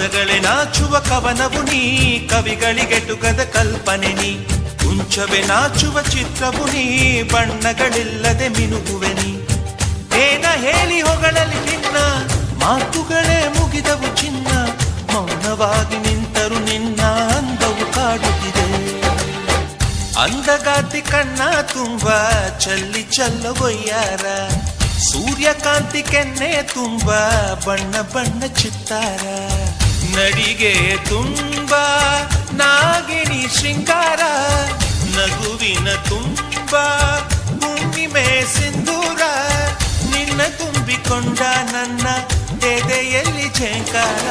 ಪದಗಳೇ ನಾಚುವ ಕವನವು ನೀ, ಕವಿಗಳಿಗೆಟುಕದ ಕಲ್ಪನೆ ನೀ. ಕುಂಚವೇ ನಾಚುವ ಚಿತ್ರವು ನೀ, ಬಣ್ಣಗಳಿಲ್ಲದೆ ಮಿನುಗುವೆ ನೀ. ಏನ ಹೇಳಿ ಹೊಗಳಲಿ ನಿನ್ನ, ಮಾತುಗಳೇ ಮುಗಿದವು ಚಿನ್ನ. ಮೌನವಾಗಿ ನಿಂತರು ನಿನ್ನ ಅಂದವು ಕಾಡುತ್ತಿದೆ. ಅಂದಗಾತಿ ಕಣ್ಣ ತುಂಬ ಚಲ್ಲಿ ಚಲ್ಲವೊಯ್ಯಾರ, ಸೂರ್ಯಕಾಂತಿ ಕೆನ್ನೆ ತುಂಬ ಬಣ್ಣ ಬಣ್ಣ ಚಿತ್ತಾರ. ನಡಿಗೆ ತುಂಬ ನಾಗಿಣಿ ಶೃಂಗಾರ, ನಗುವಿನ ತುಂಬ ಹುಣ್ಣಿಮೆ ಸಿಂಧೂರ. ನಿನ್ನ ತುಂಬಿಕೊಂಡ ನನ್ನ ಎದೆಯಲ್ಲಿ ಝೇಂಕಾರ.